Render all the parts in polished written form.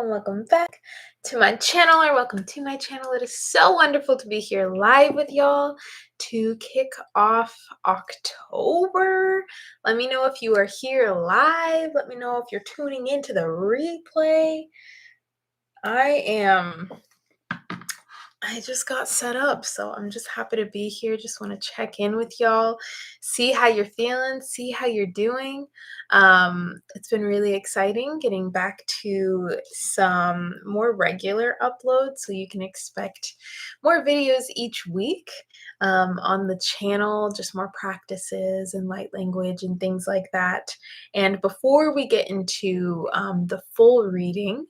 welcome back to my channel, or welcome to my channel. It is so wonderful to be here live with y'all to kick off October. Let me know if you are here live. Let me know if you're tuning into the replay. I just got set up, so I'm just happy to be here. Just want to check in with y'all, see how you're feeling, see how you're doing. It's been really exciting getting back to some more regular uploads, so you can expect more videos each week on the channel, just more practices and light language and things like that. And before we get into the full reading,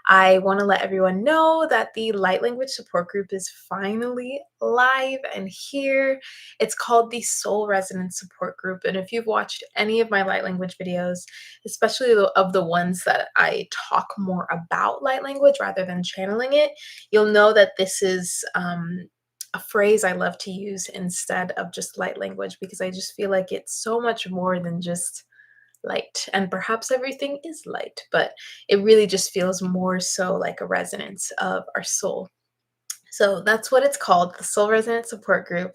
I want to let everyone know that the Light Language Support Group is finally live and here. It's called the Soul Resonance Support Group. And if you've watched any of my light language videos, especially of the ones that I talk more about light language rather than channeling it, you'll know that this is a phrase I love to use instead of just light language, because I just feel like it's so much more than just light, and perhaps everything is light, but it really just feels more so like a resonance of our soul. So that's what it's called, the Soul Resonance Support Group.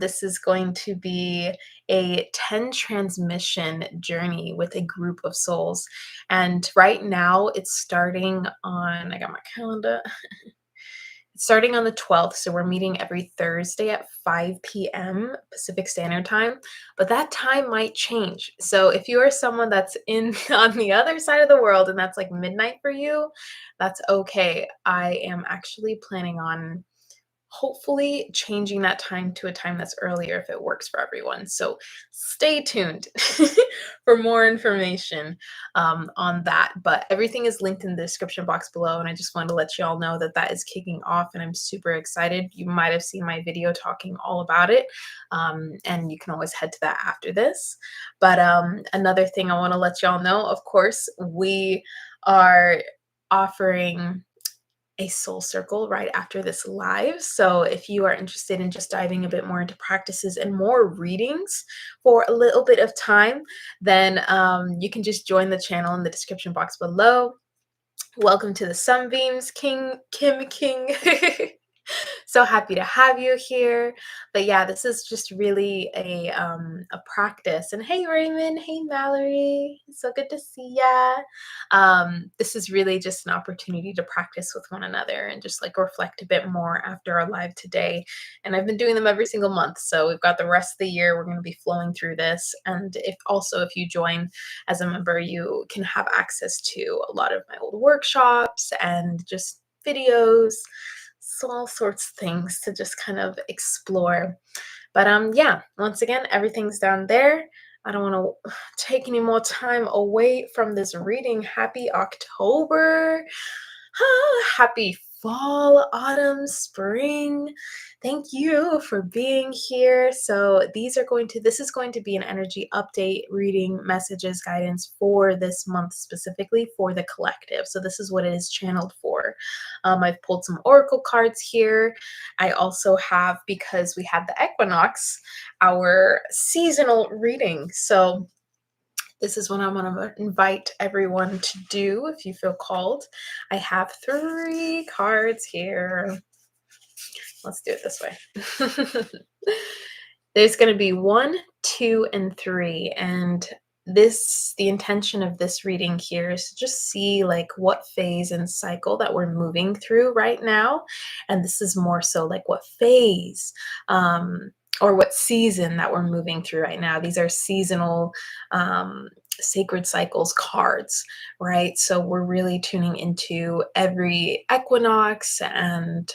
This is going to be a 10 transmission journey with a group of souls, and right now it's starting on, I got my calendar, starting on the 12th. So we're meeting every Thursday at 5 p.m. Pacific Standard Time, but that time might change. So if you are someone that's in on the other side of the world and that's like midnight for you, that's okay. I am actually planning on hopefully changing that time to a time that's earlier if it works for everyone. So stay tuned for more information on that. But everything is linked in the description box below. And I just wanted to let you all know that that is kicking off, and I'm super excited. You might have seen my video talking all about it. And you can always head to that after this. But another thing I want to let y'all know, of course, we are offering a soul circle right after this live. So if you are interested in just diving a bit more into practices and more readings for a little bit of time, then you can just join the channel in the description box below. Welcome to the Sunbeams, Kim King. So happy to have you here. But yeah, this is just really a practice. And hey Raymond, hey Mallory, so good to see ya. This is really just an opportunity to practice with one another and just like reflect a bit more after our live today. And I've been doing them every single month, so we've got the rest of the year. We're going to be flowing through this. And if you join as a member, you can have access to a lot of my old workshops and just videos, so all sorts of things to just kind of explore. But yeah, once again, everything's down there. I don't want to take any more time away from this reading. Happy October. Happy fall, autumn, spring. Thank you for being here. So this is going to be an energy update, reading, messages, guidance for this month, specifically for the collective. So this is what it is channeled for. I've pulled some oracle cards here. I also have, because we had the equinox, our seasonal reading. So this is what I'm going to invite everyone to do if you feel called. I have 3 cards here. Let's do it this way. There's going to be 1, 2, and 3. And the intention of this reading here is to just see like what phase and cycle that we're moving through right now. And this is more so like what phase, or what season that we're moving through right now. These are seasonal sacred cycles cards, right? So we're really tuning into every equinox and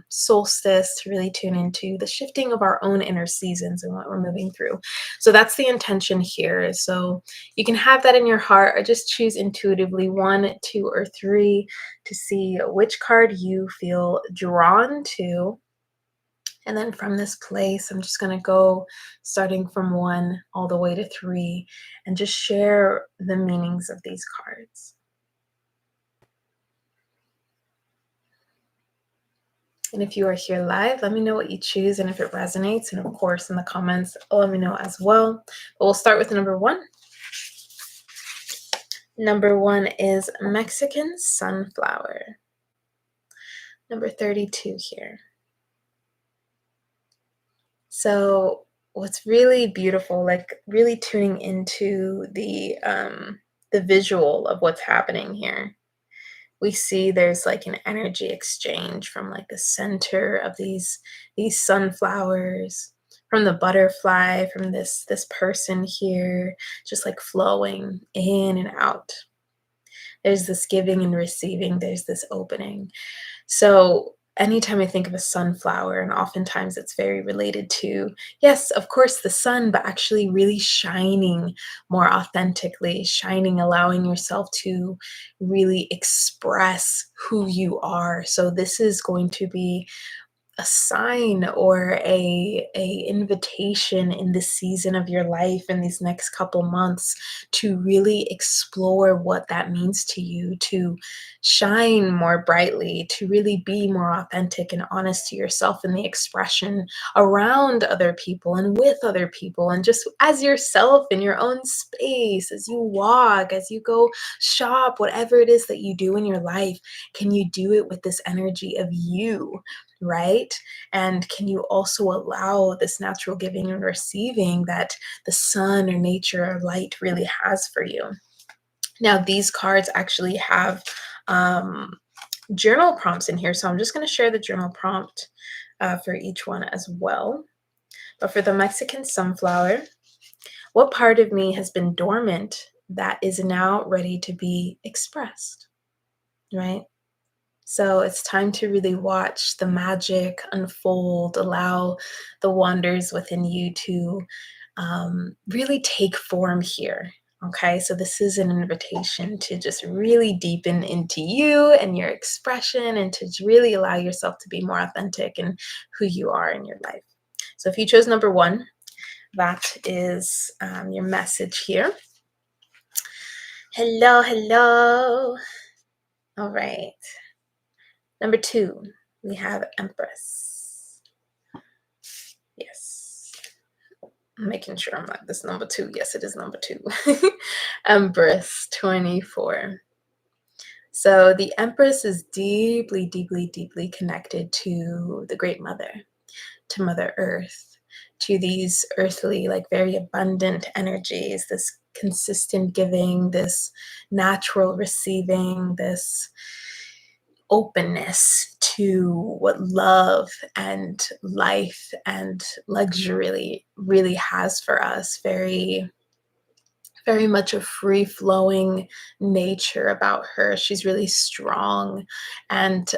solstice to really tune into the shifting of our own inner seasons and what we're moving through. So that's the intention here. So you can have that in your heart, or just choose intuitively 1, 2, or 3 to see which card you feel drawn to. And then from this place, I'm just going to go starting from 1 all the way to 3 and just share the meanings of these cards. And if you are here live, let me know what you choose and if it resonates. And of course, in the comments, let me know as well. But we'll start with number 1. Number 1 is Mexican sunflower. Number 32 here. So what's really beautiful, like really tuning into the visual of what's happening here. We see there's like an energy exchange from like the center of these sunflowers, from the butterfly, from this person here, just like flowing in and out. There's this giving and receiving, there's this opening. So anytime I think of a sunflower, and oftentimes it's very related to, yes, of course, the sun, but actually really shining more authentically, shining, allowing yourself to really express who you are. So this is going to be a sign or a invitation in this season of your life in these next couple months to really explore what that means to you, to shine more brightly, to really be more authentic and honest to yourself in the expression around other people and with other people, and just as yourself in your own space, as you walk, as you go shop, whatever it is that you do in your life. Can you do it with this energy of you, right? And can you also allow this natural giving and receiving that the sun or nature or light really has for you? Now, these cards actually have um, journal prompts in here, so I'm just going to share the journal prompt for each one as well. But for the Mexican sunflower, what part of me has been dormant that is now ready to be expressed, right? So it's time to really watch the magic unfold, allow the wonders within you to really take form here. Okay, so this is an invitation to just really deepen into you and your expression, and to really allow yourself to be more authentic in who you are in your life. So if you chose number 1, that is your message here. Hello, hello. All right. Number 2, we have Empress. Yes. I'm making sure I'm not this number 2. Yes, it is number 2. Empress 24. So the Empress is deeply, deeply, deeply connected to the Great Mother, to Mother Earth, to these earthly, like very abundant energies, this consistent giving, this natural receiving, this openness to what love and life and luxury really has for us. Very, very much a free flowing nature about her. She's really strong. And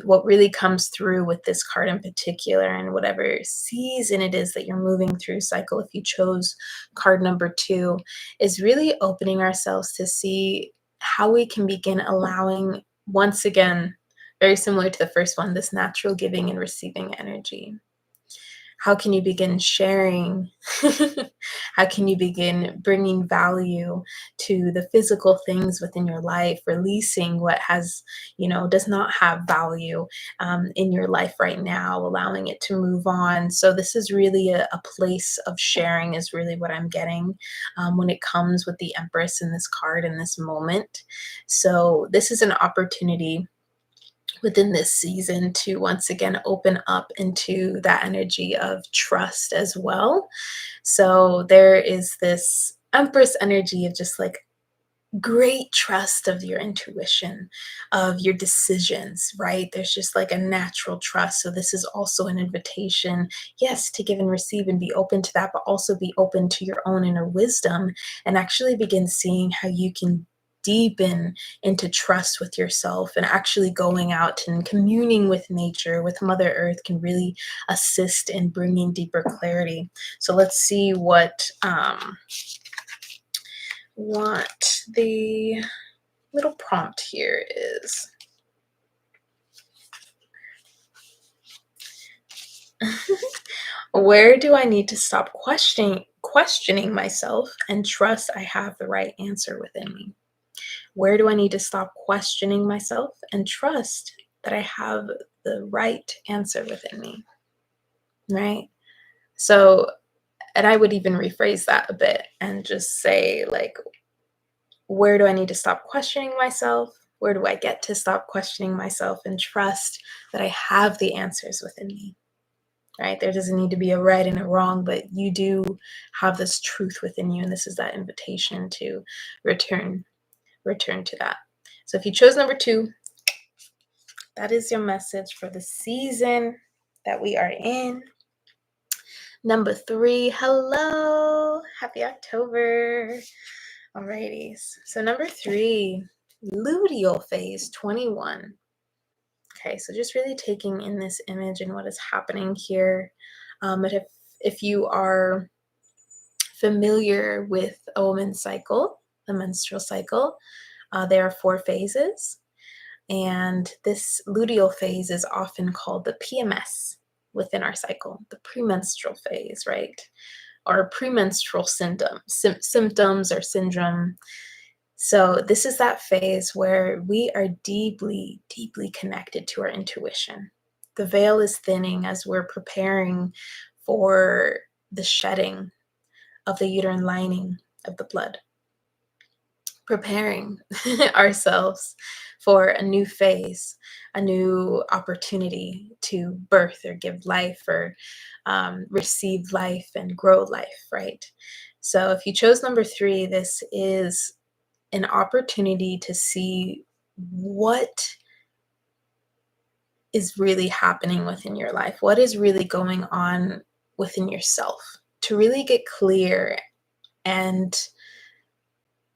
what really comes through with this card in particular, and whatever season it is that you're moving through cycle, if you chose card number 2, is really opening ourselves to see how we can begin allowing, once again, very similar to the first one, this natural giving and receiving energy. How can you begin sharing? How can you begin bringing value to the physical things within your life, releasing what has, does not have value in your life right now, allowing it to move on? So, this is really a place of sharing, is really what I'm getting when it comes with the Empress in this card in this moment. So, this is an opportunity within this season to once again open up into that energy of trust as well. So there is this Empress energy of just like great trust of your intuition, of your decisions, right? There's just like a natural trust. So this is also an invitation, yes, to give and receive and be open to that, but also be open to your own inner wisdom and actually begin seeing how you can deepen into trust with yourself, and actually going out and communing with nature, with Mother Earth, can really assist in bringing deeper clarity. So let's see what the little prompt here is. Where do I need to stop questioning myself and trust I have the right answer within me? Where do I need to stop questioning myself and trust that I have the right answer within me? Right? So, and I would even rephrase that a bit and just say, like, Where do I need to stop questioning myself? Where do I get to stop questioning myself and trust that I have the answers within me? Right? There doesn't need to be a right and a wrong, but you do have this truth within you, and this is that invitation to return to that. So if you chose number 2, that is your message for the season that we are in. Number 3, hello, happy October. Alrighty, so number 3, luteal phase 21. Okay, so just really taking in this image and what is happening here. But if you are familiar with a woman's cycle, the menstrual cycle, there are 4 phases. And this luteal phase is often called the PMS within our cycle, the premenstrual phase, right? Or premenstrual symptoms or syndrome. So this is that phase where we are deeply, deeply connected to our intuition. The veil is thinning as we're preparing for the shedding of the uterine lining of the blood, preparing ourselves for a new phase, a new opportunity to birth or give life or receive life and grow life, right? So if you chose number 3, this is an opportunity to see what is really happening within your life, what is really going on within yourself, to really get clear and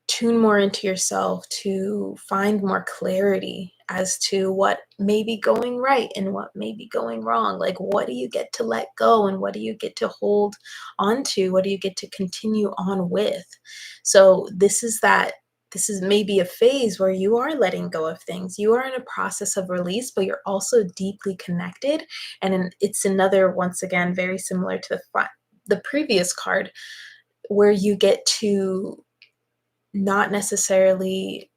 tune more into yourself, to find more clarity as to what may be going right and what may be going wrong. Like, what do you get to let go and what do you get to hold on to? What do you get to continue on with? So this is maybe a phase where you are letting go of things. You are in a process of release, but you're also deeply connected. And it's another, once again, very similar to the previous card, where you get to not necessarily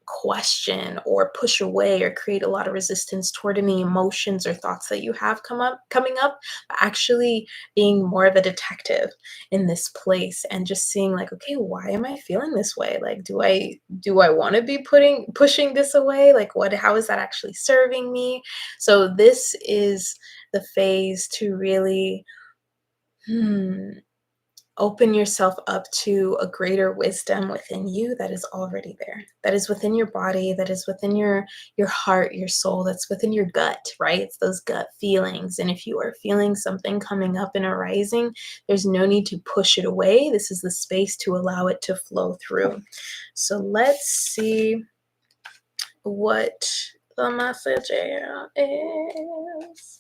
question or push away or create a lot of resistance toward any emotions or thoughts that you have coming up, but actually being more of a detective in this place and just seeing like, okay, why am I feeling this way? Like, do I want to be pushing this away? Like, how is that actually serving me? So this is the phase to really open yourself up to a greater wisdom within you that is already there, that is within your body, that is within your heart, your soul, that's within your gut, right? It's those gut feelings. And if you are feeling something coming up and arising, there's no need to push it away. This is the space to allow it to flow through. So let's see what the message here is.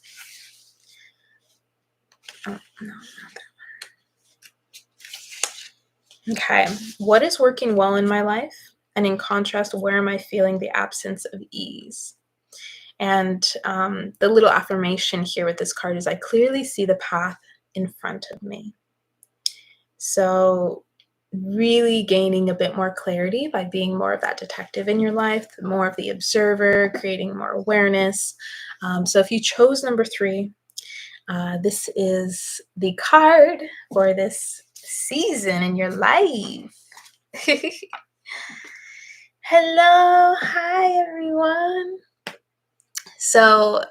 Oh, no, not that. Okay, what is working well in my life? And in contrast, where am I feeling the absence of ease? And the little affirmation here with this card is I clearly see the path in front of me. So really gaining a bit more clarity by being more of that detective in your life, more of the observer, creating more awareness. So if you chose number 3, this is the card for this season in your life. Hello, hi everyone. So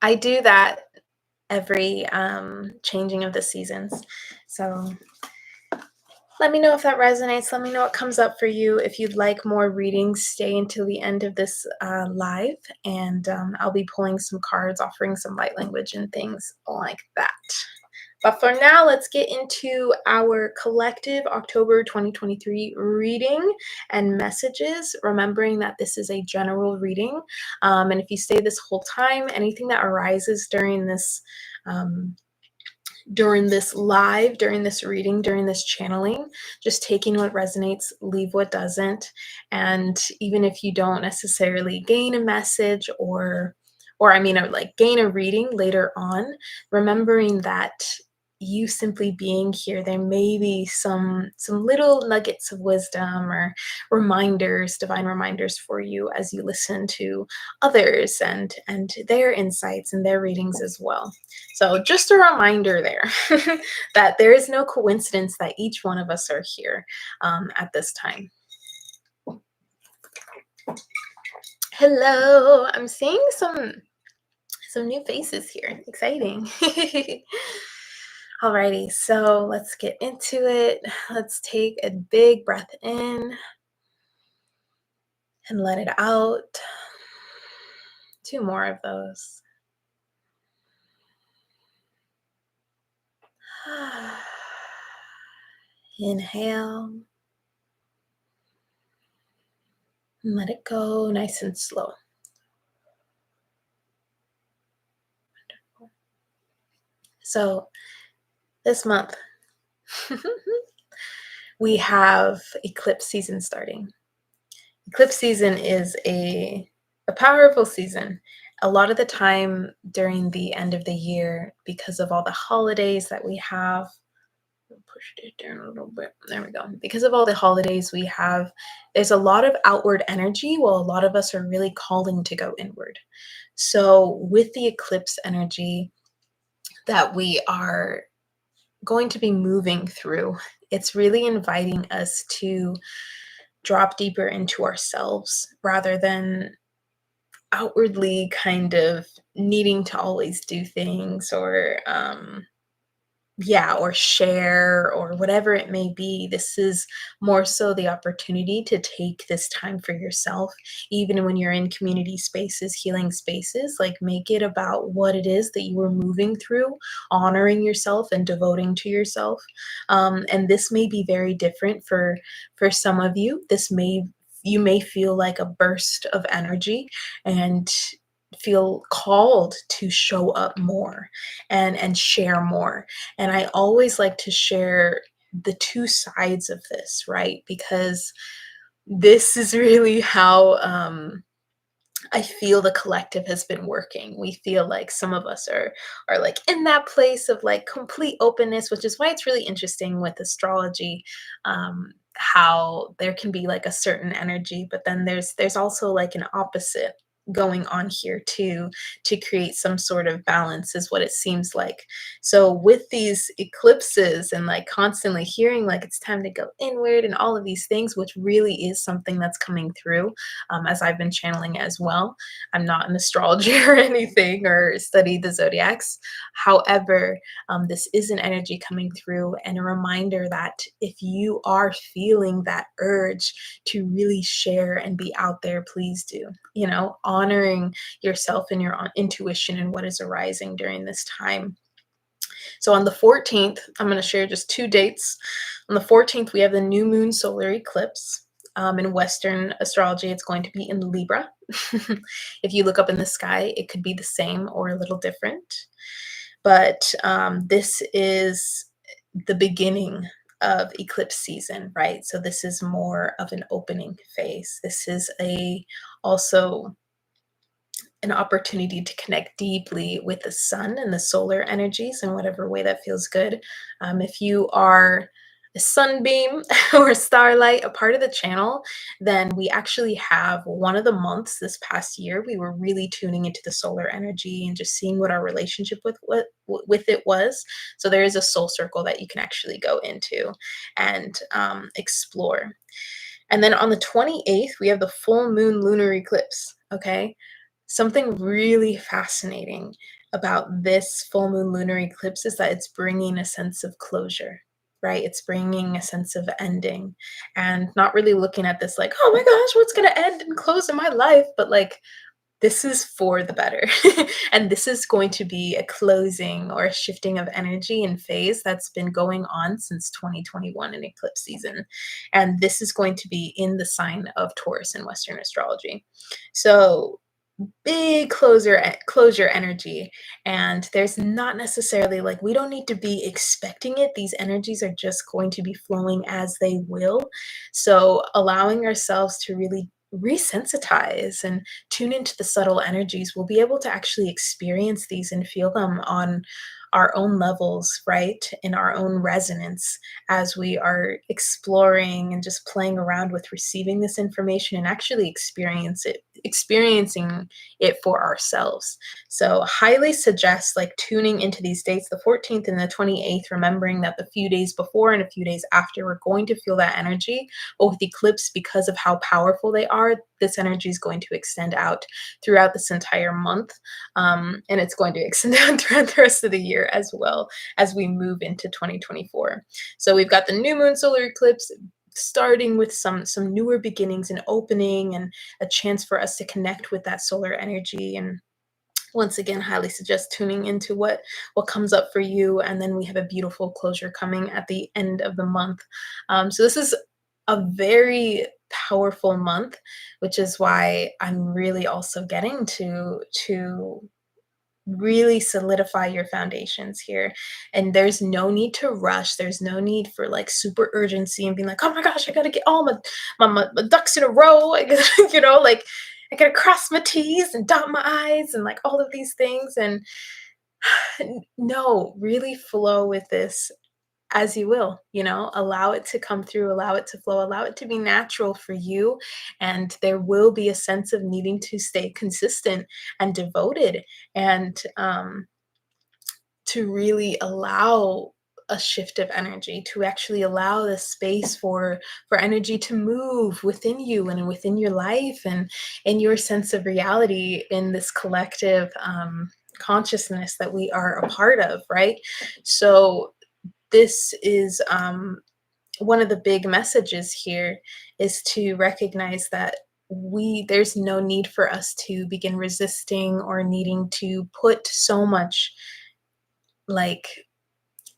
I do that every changing of the seasons. So let me know if that resonates. Let me know what comes up for you. If you'd like more readings, stay until the end of this live, and I'll be pulling some cards, offering some light language and things like that. But for now, let's get into our collective October 2023 reading and messages, remembering that this is a general reading. And if you stay this whole time, anything that arises during this live, during this reading, during this channeling, just taking what resonates, leave what doesn't. And even if you don't necessarily gain a message or gain a reading later on, remembering that you simply being here, there may be some little nuggets of wisdom or reminders, divine reminders for you as you listen to others and their insights and their readings as well. So just a reminder there that there is no coincidence that each one of us are here at this time. Hello. I'm seeing some new faces here. Exciting. Alrighty, so let's get into it. Let's take a big breath in and let it out. Two more of those. Inhale. And let it go nice and slow. So this month, we have eclipse season starting. Eclipse season is a powerful season. A lot of the time during the end of the year, because of all the holidays that we have, pushed it down a little bit. There we go. Because of all the holidays we have, there's a lot of outward energy while a lot of us are really calling to go inward. So with the eclipse energy that we are going to be moving through, it's really inviting us to drop deeper into ourselves rather than outwardly kind of needing to always do things or or share or whatever it may be. This is more so the opportunity to take this time for yourself, even when you're in community spaces, healing spaces. Like, make it about what it is that you are moving through, honoring yourself and devoting to yourself. And this may be very different for some of you. You may feel like a burst of energy and feel called to show up more and share more. And I always like to share the two sides of this, right? Because this is really how I feel the collective has been working. We feel like some of us are like in that place of like complete openness, which is why it's really interesting with astrology, how there can be like a certain energy, but then there's also like an opposite going on here too, to create some sort of balance is what it seems like. So with these eclipses and like constantly hearing like it's time to go inward and all of these things, which really is something that's coming through, as I've been channeling as well. I'm not an astrologer or anything or study the zodiacs. However, this is an energy coming through and a reminder that if you are feeling that urge to really share and be out there, please do. Honoring yourself and your intuition and what is arising during this time. So on the 14th, I'm going to share just two dates. On the 14th, we have the new moon solar eclipse. In Western astrology, it's going to be in Libra. If you look up in the sky, it could be the same or a little different. But this is the beginning of eclipse season, right? So this is more of an opening phase. This is also an opportunity to connect deeply with the sun and the solar energies in whatever way that feels good. If you are a sunbeam or a starlight, a part of the channel, then we actually have one of the months this past year, we were really tuning into the solar energy and just seeing what our relationship with it was. So there is a soul circle that you can actually go into and explore. And then on the 28th, we have the full moon lunar eclipse. Okay. Something really fascinating about this full moon lunar eclipse is that it's bringing a sense of closure, right? It's bringing a sense of ending and not really looking at this like, oh my gosh, what's going to end and close in my life? But like, this is for the better. And this is going to be a closing or a shifting of energy and phase that's been going on since 2021 in eclipse season. And this is going to be in the sign of Taurus in Western astrology. So big closure energy, and there's not necessarily like, we don't need to be expecting it. These energies are just going to be flowing as they will. So allowing ourselves to really resensitize and tune into the subtle energies, we'll be able to actually experience these and feel them on our own levels, right, in our own resonance, as we are exploring and just playing around with receiving this information and actually experiencing it for ourselves. So highly suggest like tuning into these dates, the 14th and the 28th, remembering that the few days before and a few days after, we're going to feel that energy. But with eclipse, because of how powerful they are, this energy is going to extend out throughout this entire month. And it's going to extend out throughout the rest of the year as well as we move into 2024. So we've got the new moon solar eclipse starting with some newer beginnings and opening and a chance for us to connect with that solar energy. And once again, highly suggest tuning into what comes up for you. And then we have a beautiful closure coming at the end of the month. So this is a very powerful month, which is why I'm really also getting to really solidify your foundations here. And there's no need to rush. There's no need for like super urgency and being like, oh my gosh, I gotta get all my ducks in a row. I gotta, like I gotta cross my T's and dot my I's and like all of these things. And no, really flow with this as you will, allow it to come through, allow it to flow, allow it to be natural for you. And there will be a sense of needing to stay consistent and devoted and to really allow a shift of energy, to actually allow the space for energy to move within you and within your life and in your sense of reality in this collective consciousness that we are a part of, right? So this is one of the big messages here is to recognize that there's no need for us to begin resisting or needing to put so much like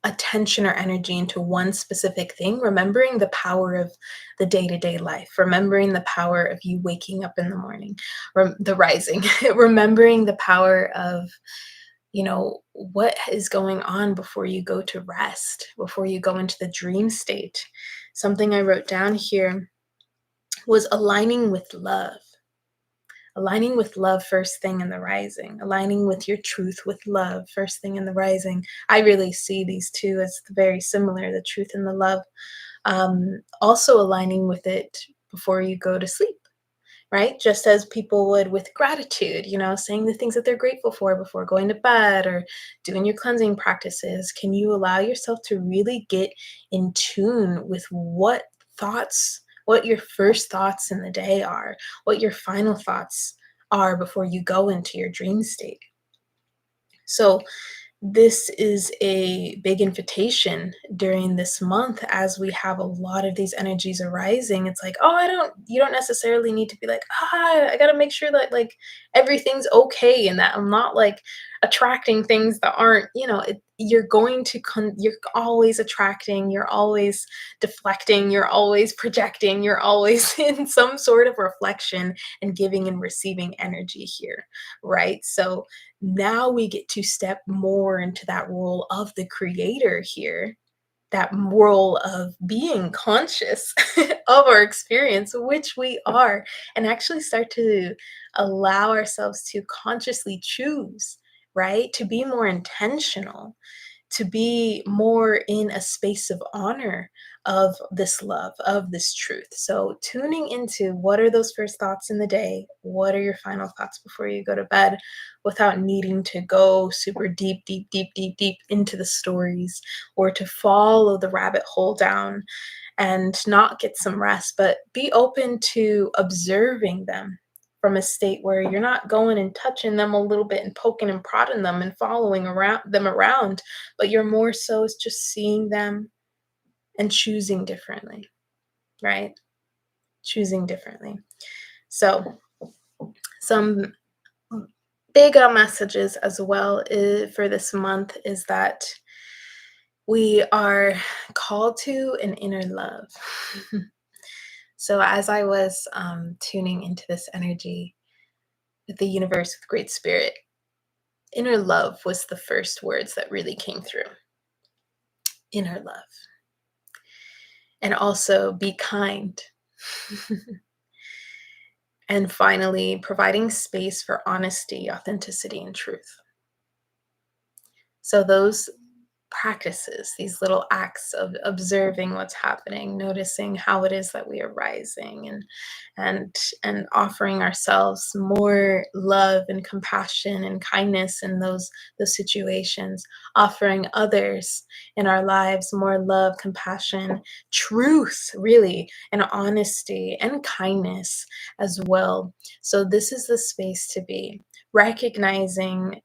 attention or energy into one specific thing, remembering the power of the day-to-day life, remembering the power of you waking up in the morning, the rising, remembering the power of what is going on before you go to rest, before you go into the dream state. Something I wrote down here was aligning with love first thing in the rising, aligning with your truth with love first thing in the rising. I really see these two as very similar, the truth and the love. Also aligning with it before you go to sleep, right? Just as people would with gratitude, saying the things that they're grateful for before going to bed or doing your cleansing practices. Can you allow yourself to really get in tune with what your first thoughts in the day are, what your final thoughts are before you go into your dream state? So this is a big invitation during this month as we have a lot of these energies arising. It's like, oh, you don't necessarily need to be like, I got to make sure that like everything's okay and that I'm not like attracting things that aren't, you're always attracting, you're always deflecting, you're always projecting, you're always in some sort of reflection and giving and receiving energy here, right? So now we get to step more into that role of the creator here, that role of being conscious of our experience, which we are, and actually start to allow ourselves to consciously choose, right? To be more intentional, to be more in a space of honor of this love, of this truth. So, tuning into what are those first thoughts in the day? What are your final thoughts before you go to bed without needing to go super deep, deep, deep, deep, deep into the stories or to follow the rabbit hole down and not get some rest, but be open to observing them from a state where you're not going and touching them a little bit and poking and prodding them and following around, but you're more so just seeing them and choosing differently, right? Choosing differently. So some big messages as well for this month is that we are called to an inner love. So as I was tuning into this energy with the universe, with Great Spirit, inner love was the first words that really came through. Inner love. And also be kind. And finally, providing space for honesty, authenticity, and truth. So those practices, these little acts of observing what's happening, noticing how it is that we are rising, and and offering ourselves more love and compassion and kindness in those situations, offering others in our lives more love, compassion, truth, really, and honesty and kindness as well. So this is the space to be, recognizing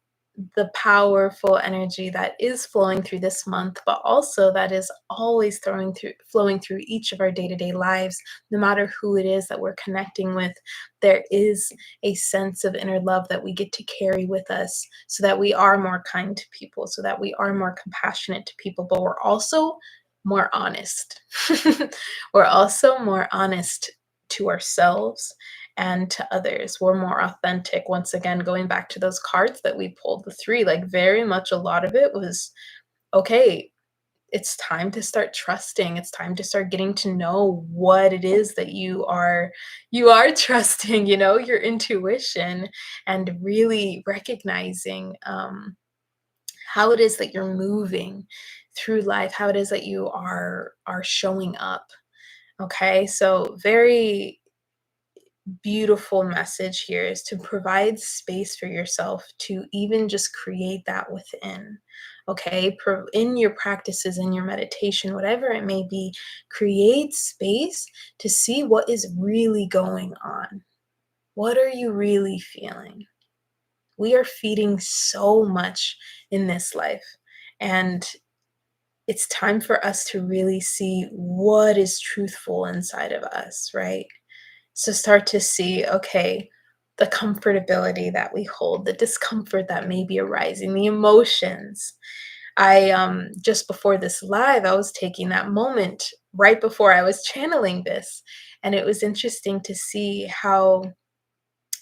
the powerful energy that is flowing through this month, but also that is always flowing through each of our day-to-day lives, no matter who it is that we're connecting with. There is a sense of inner love that we get to carry with us, so that we are more kind to people, so that we are more compassionate to people, but we're also more honest. We're also more honest to ourselves and to others. We're more authentic. Once again, going back to those cards that we pulled, the three, like very much a lot of it was okay. It's time to start trusting. It's time to start getting to know what it is that you are trusting, your intuition, and really recognizing how it is that you're moving through life, how it is that you are showing up. Okay, so very beautiful message here is to provide space for yourself to even just create that within. Okay, in your practices, in your meditation, whatever it may be, create space to see what is really going on. What are you really feeling? We are feeding so much in this life, and it's time for us to really see what is truthful inside of us, right? So start to see, okay, the comfortability that we hold, the discomfort that may be arising, the emotions. I just before this live, I was taking that moment right before I was channeling this, and it was interesting to see how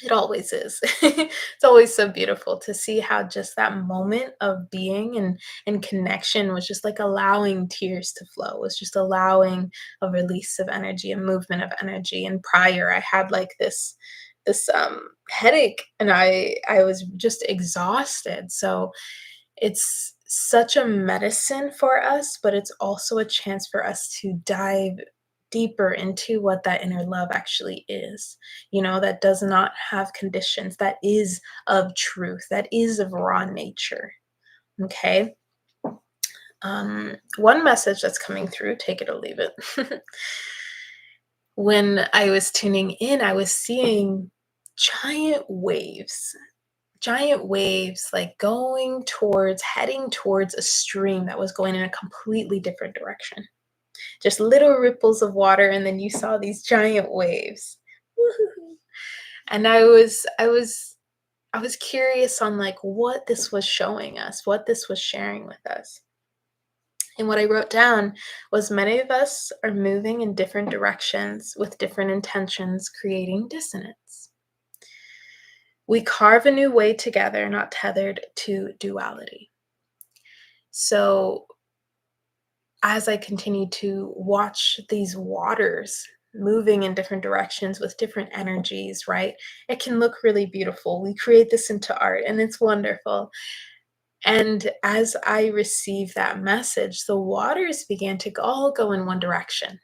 it always is. It's always so beautiful to see how just that moment of being and connection was just like allowing tears to flow, was just allowing a release of energy, a movement of energy. And prior, I had like this headache, and I was just exhausted. So it's such a medicine for us, but it's also a chance for us to dive deeper into what that inner love actually is, that does not have conditions, that is of truth, that is of raw nature. Okay. One message that's coming through, take it or leave it. When I was tuning in, I was seeing giant waves giant waves, like heading towards a stream that was going in a completely different direction. Just little ripples of water, and then you saw these giant waves. Woohoo. And I was curious on like what this was showing us, what this was sharing with us. And what I wrote down was many of us are moving in different directions with different intentions, creating dissonance. We carve a new way together, not tethered to duality. So, as I continue to watch these waters moving in different directions with different energies, right? It can look really beautiful. We create this into art, and it's wonderful. And as I received that message, the waters began to all go in one direction.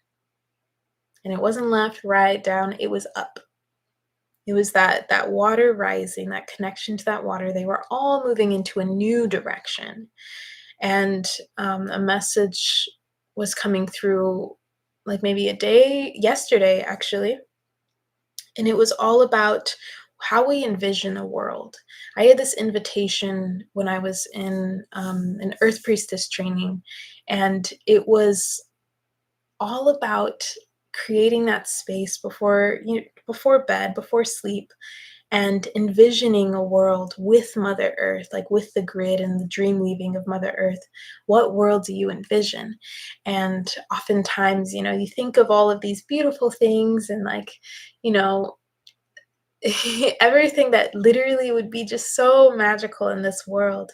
And it wasn't left, right, down, it was up. It was that water rising, that connection to that water. They were all moving into a new direction. And a message was coming through, like maybe a day yesterday, actually, and it was all about how we envision a world. I had this invitation when I was in an Earth Priestess training, and it was all about creating that space before bed, before sleep, and envisioning a world with Mother Earth, like with the grid and the dream weaving of Mother Earth. What world do you envision? And oftentimes, you think of all of these beautiful things and like, you know, everything that literally would be just so magical in this world.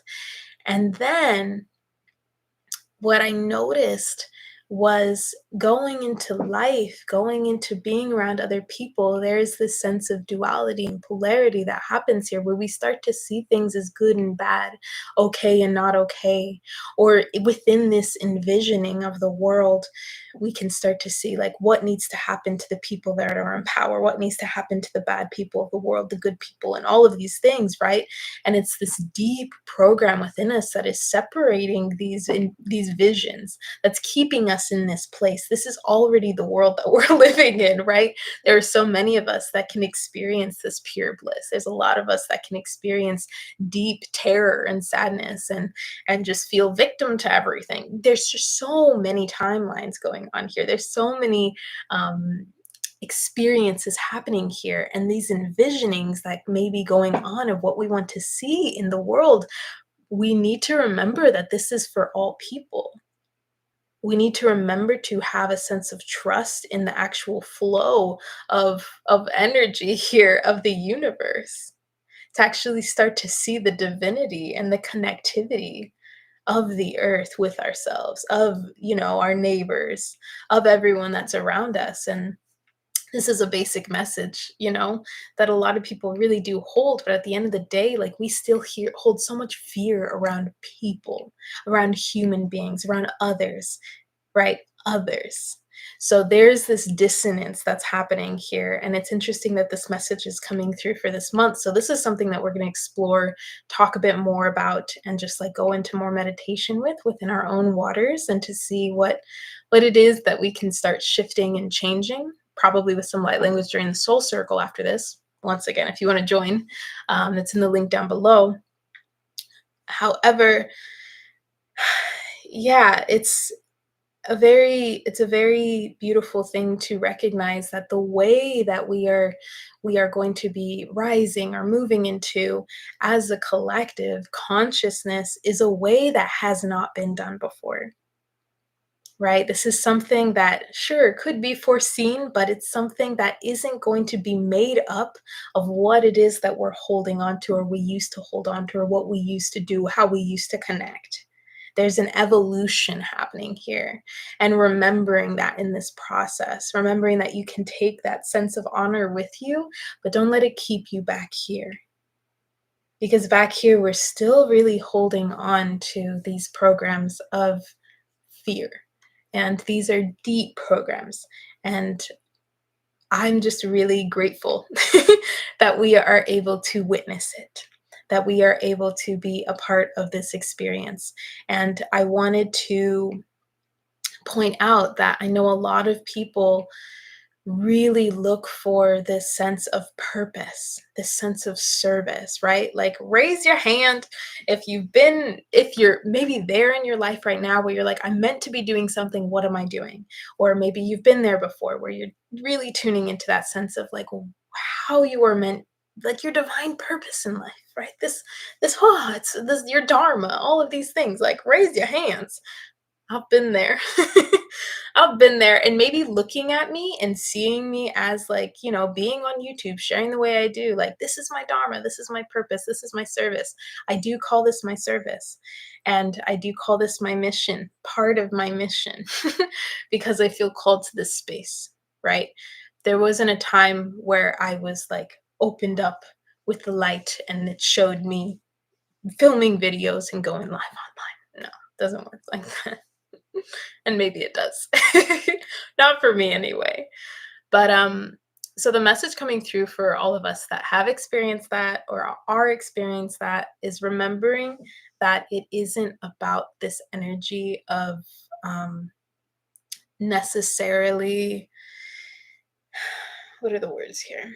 And then what I noticed was going into life, going into being around other people, there's this sense of duality and polarity that happens here where we start to see things as good and bad, okay and not okay. Or within this envisioning of the world, we can start to see like what needs to happen to the people that are in power, what needs to happen to the bad people of the world, the good people, and all of these things, right? And it's this deep program within us that is separating these visions, that's keeping us in this place. This is already the world that we're living in, right? There are so many of us that can experience this pure bliss. There's a lot of us that can experience deep terror and sadness and just feel victim to everything. There's just so many timelines going on here. There's so many experiences happening here, and these envisionings that may be going on of what we want to see in the world. We need to remember that this is for all people. We need to remember to have a sense of trust in the actual flow of energy here of the universe, to actually start to see the divinity and the connectivity of the earth with ourselves, of, our neighbors, of everyone that's around us. And this is a basic message, that a lot of people really do hold, but at the end of the day, like, we still hold so much fear around people, around human beings, around others, right? Others. So there's this dissonance that's happening here. And it's interesting that this message is coming through for this month. So this is something that we're going to explore, talk a bit more about, and just like go into more meditation with within our own waters, and to see what it is that we can start shifting and changing, probably with some light language during the soul circle after this. Once again, if you want to join, it's in the link down below. However, yeah, it's a very beautiful thing to recognize that the way that we are going to be rising or moving into as a collective consciousness is a way that has not been done before, right? This is something that sure could be foreseen, but it's something that isn't going to be made up of what it is that we're holding on to, or we used to hold on to, or what we used to do, how we used to connect. There's an evolution happening here. And remembering that in this process, remembering that you can take that sense of honor with you, but don't let it keep you back here. Because back here, we're still really holding on to these programs of fear. And these are deep programs. And I'm just really grateful that we are able to witness it, that we are able to be a part of this experience. And I wanted to point out that I know a lot of people really look for this sense of purpose, this sense of service, right? Like, raise your hand if you're maybe there in your life right now where you're like, I'm meant to be doing something, what am I doing? Or maybe you've been there before where you're really tuning into that sense of like how you are meant, like your divine purpose in life, right? It's this your dharma, all of these things. Like, raise your hands. I've been there. I've been there, and maybe looking at me and seeing me as like, being on YouTube, sharing the way I do, like, this is my dharma, this is my purpose, this is my service. I do call this my service. And I do call this my mission, part of my mission, because I feel called to this space, right? There wasn't a time where I was like opened up with the light and it showed me filming videos and going live online. No, it doesn't work like that. And maybe it does. Not for me anyway. But so the message coming through for all of us that have experienced that or are experienced that is remembering that it isn't about this energy of necessarily, what are the words here?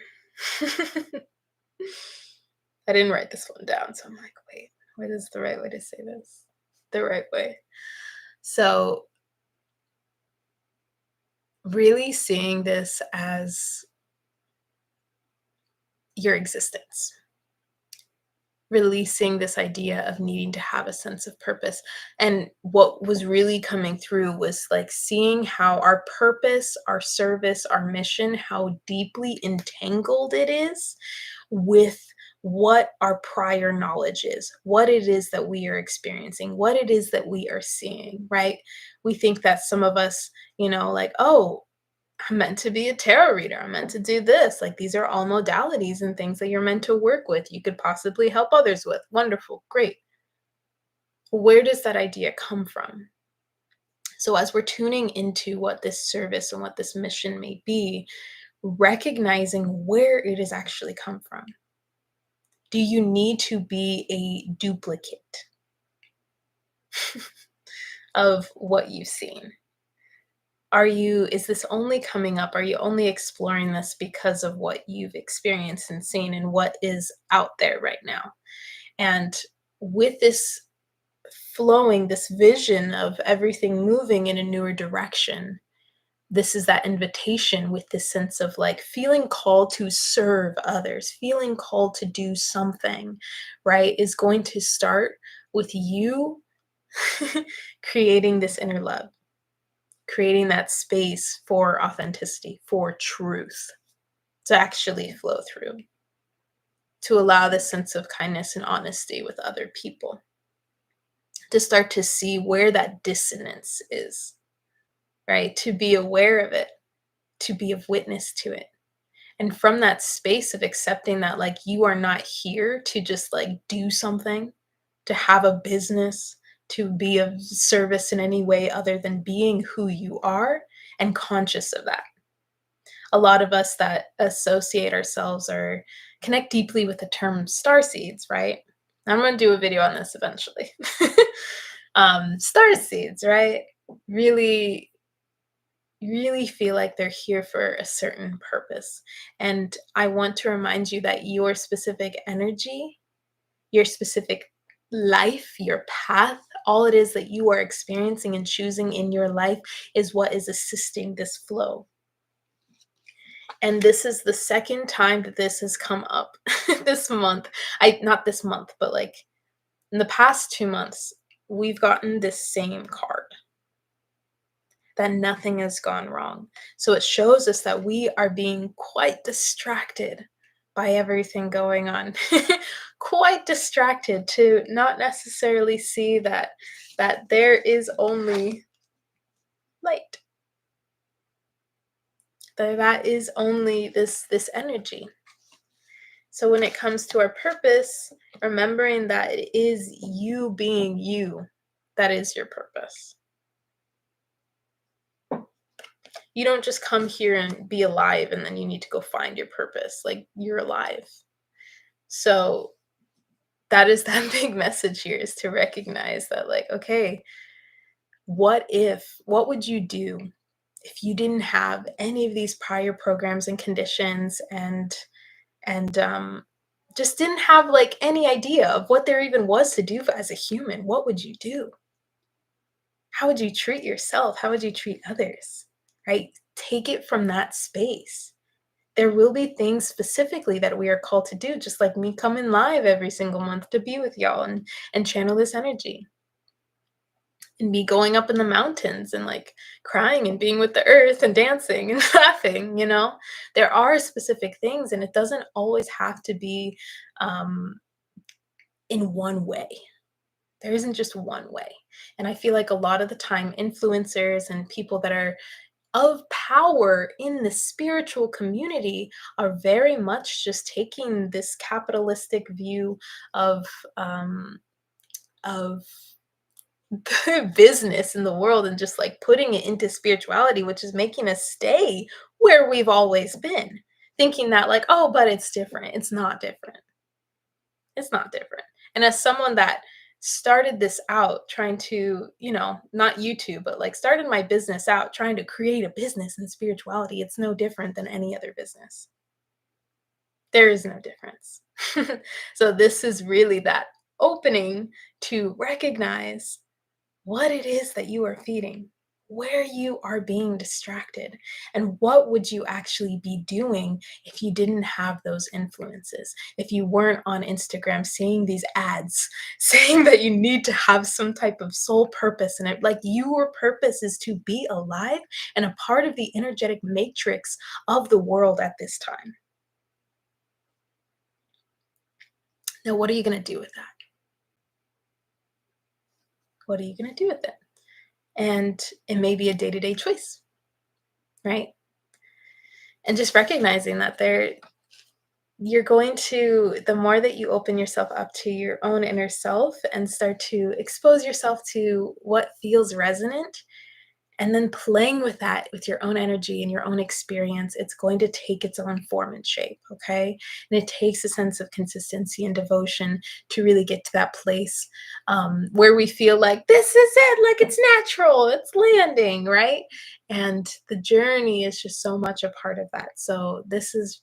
I didn't write this one down, so I'm like, wait, what is the right way to say this? The right way. So really seeing this as your existence, releasing this idea of needing to have a sense of purpose. And what was really coming through was like seeing how our purpose, our service, our mission, how deeply entangled it is with what our prior knowledge is, what it is that we are experiencing, what it is that we are seeing, right? We think that some of us, like, oh, I'm meant to be a tarot reader. I'm meant to do this. Like, these are all modalities and things that you're meant to work with. You could possibly help others with. Wonderful. Great. Where does that idea come from? So, as we're tuning into what this service and what this mission may be, recognizing where it has actually come from. Do you need to be a duplicate of what you've seen? Is this only coming up? Are you only exploring this because of what you've experienced and seen and what is out there right now? And with this flowing, this vision of everything moving in a newer direction, this is that invitation with this sense of like feeling called to serve others, feeling called to do something, right? Is going to start with you creating this inner love, creating that space for authenticity, for truth to actually flow through, to allow this sense of kindness and honesty with other people, to start to see where that dissonance is, right? To be aware of it, to be of witness to it. And from that space of accepting that, like, you are not here to just like do something, to have a business, to be of service in any way other than being who you are and conscious of that. A lot of us that associate ourselves or connect deeply with the term star seeds, right? I'm going to do a video on this eventually. Star seeds, right? Really, really feel like they're here for a certain purpose. And I want to remind you that your specific energy, your specific life, your path, all it is that you are experiencing and choosing in your life is what is assisting this flow. And this is the second time that this has come up this month. Not this month, but like in the past 2 months, we've gotten this same card, that nothing has gone wrong. So it shows us that we are being quite distracted by everything going on. Quite distracted to not necessarily see that there is only light. That is only this energy. So when it comes to our purpose, remembering that it is you being you that is your purpose. You don't just come here and be alive and then you need to go find your purpose. Like, you're alive. So that is that big message here, is to recognize that, like, okay, what would you do if you didn't have any of these prior programs and conditions and just didn't have like any idea of what there even was to do as a human? What would you do? How would you treat yourself? How would you treat others? Right? Take it from that space. There will be things specifically that we are called to do, just like me coming live every single month to be with y'all and channel this energy. And me going up in the mountains and like crying and being with the earth and dancing and laughing. There are specific things, and it doesn't always have to be in one way. There isn't just one way. And I feel like a lot of the time, influencers and people that are of power in the spiritual community are very much just taking this capitalistic view of um, of the business in the world and just like putting it into spirituality, which is making us stay where we've always been, thinking that like, oh, but it's different. It's not different. It's not different. And as someone that started this out trying to, not YouTube, but like started my business out trying to create a business in spirituality, it's no different than any other business. There is no difference. So this is really that opening to recognize what it is that you are feeding, where you are being distracted, and what would you actually be doing if you didn't have those influences, if you weren't on Instagram seeing these ads saying that you need to have some type of soul purpose in it. Like, your purpose is to be alive and a part of the energetic matrix of the world at this time. Now, what are you going to do with that? What are you going to do with it? And it may be a day-to-day choice, right? And just recognizing that you're going to, the more that you open yourself up to your own inner self and start to expose yourself to what feels resonant, and then playing with that with your own energy and your own experience, it's going to take its own form and shape, okay? And it takes a sense of consistency and devotion to really get to that place where we feel like this is it, like it's natural, it's landing, right? And the journey is just so much a part of that. So this is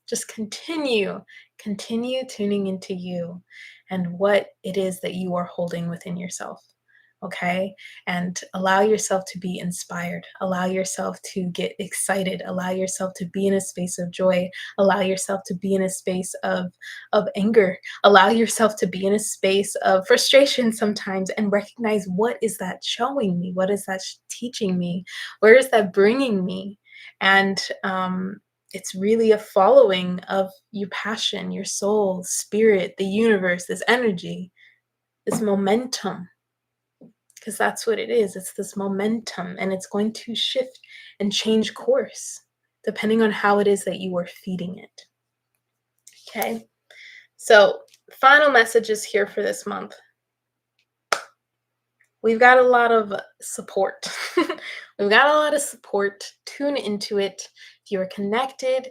just continue tuning into you and what it is that you are holding within yourself. Okay. And allow yourself to be inspired. Allow yourself to get excited. Allow yourself to be in a space of joy. Allow yourself to be in a space of anger. Allow yourself to be in a space of frustration sometimes and recognize, what is that showing me? What is that teaching me? Where is that bringing me? And it's really a following of your passion, your soul, spirit, the universe, this energy, this momentum, because that's what it is. It's this momentum, and it's going to shift and change course depending on how it is that you are feeding it. Okay. So, final messages here for this month. We've got a lot of support. We've got a lot of support. Tune into it. If you are connected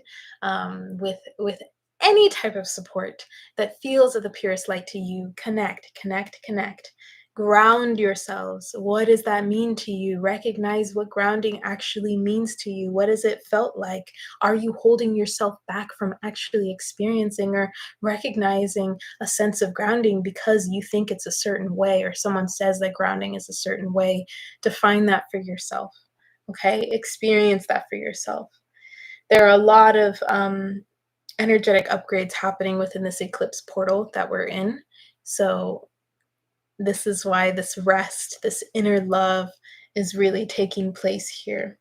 with any type of support that feels of the purest light to you, connect. Ground yourselves. What does that mean to you? Recognize what grounding actually means to you. What has it felt like? Are you holding yourself back from actually experiencing or recognizing a sense of grounding because you think it's a certain way, or someone says that grounding is a certain way? Define that for yourself. Okay, experience that for yourself. There are a lot of energetic upgrades happening within this eclipse portal that we're in. So this is why this rest, this inner love is really taking place here.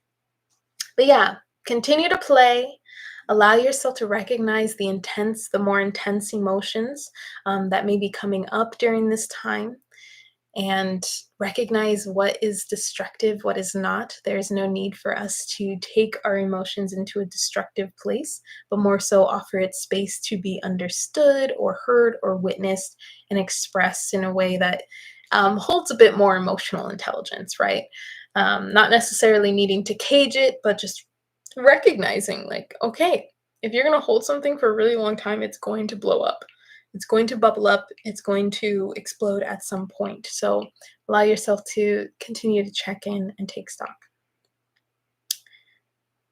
But yeah, continue to play. Allow yourself to recognize the more intense emotions that may be coming up during this time, and recognize what is destructive, what is not. There's no need for us to take our emotions into a destructive place, but more so offer it space to be understood or heard or witnessed and expressed in a way that holds a bit more emotional intelligence, right? Not necessarily needing to cage it, but just recognizing, like, okay, if you're going to hold something for a really long time, it's going to blow up. It's going to bubble up. It's going to explode at some point. So allow yourself to continue to check in and take stock.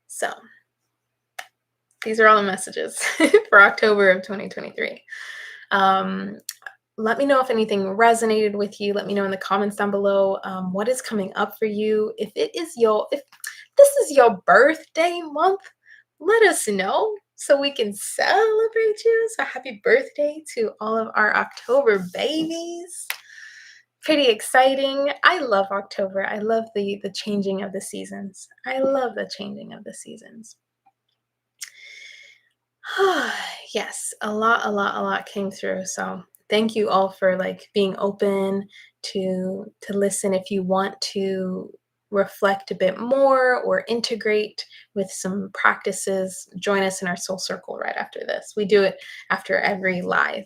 So these are all the messages for October of 2023. Let me know if anything resonated with you. Let me know in the comments down below what is coming up for you. If this is your birthday month, let us know so we can celebrate you. So happy birthday to all of our October babies. Pretty exciting. I love October. I love the changing of the seasons. I love the changing of the seasons. Yes, a lot came through. So thank you all for being open to listen. If you want to reflect a bit more or integrate with some practices, join us in our soul circle right after this. We do it after every live.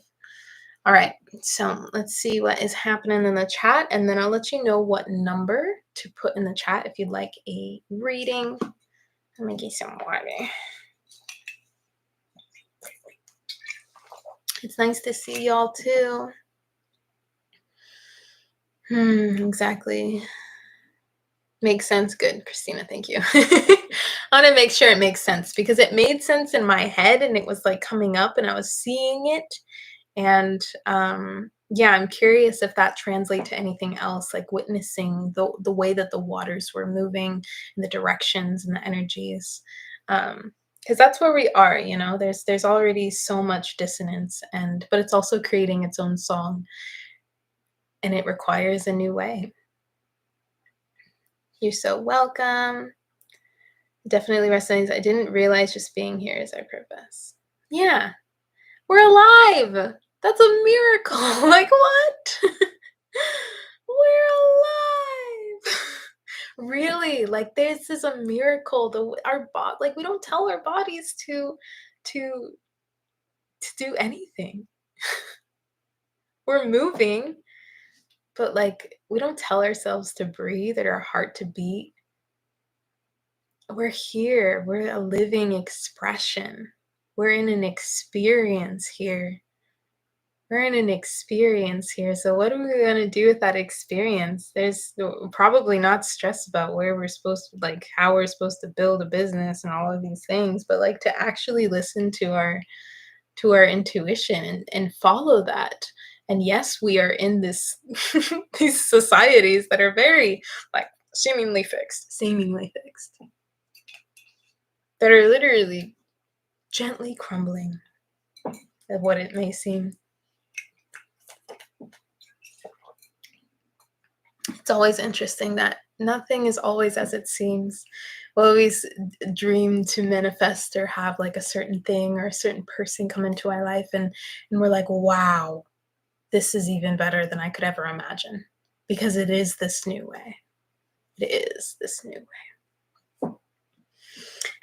All right, so let's see what is happening in the chat, and then I'll let you know what number to put in the chat if you'd like a reading. Let me get some water. It's nice to see y'all too. Exactly. Makes sense. Good, Christina. Thank you. I want to make sure it makes sense because it made sense in my head and it was coming up and I was seeing it. And yeah, I'm curious if that translates to anything else, like witnessing the way that the waters were moving and the directions and the energies. Because that's where we are, there's already so much dissonance, but it's also creating its own song, and it requires a new way. You're so welcome. Definitely resonates. I didn't realize just being here is our purpose. Yeah, we're alive. That's a miracle. Like, what? We're alive. Really, like, this is a miracle. Our like, we don't tell our bodies to to do anything. We're moving, but, like, we don't tell ourselves to breathe or our heart to beat. We're here. We're a living expression. We're in an experience here. We're in an experience here. So what are we going to do with that experience? There's probably not stress about where we're supposed to, like, how we're supposed to build a business and all of these things, but like to actually listen to our intuition and follow that. And yes, we are in this these societies that are very, like, seemingly fixed, that are literally gently crumbling at what it may seem. It's always interesting that nothing is always as it seems. We always dream to manifest or have like a certain thing or a certain person come into our life, and we're like, wow, this is even better than I could ever imagine, because it is this new way. It is this new way.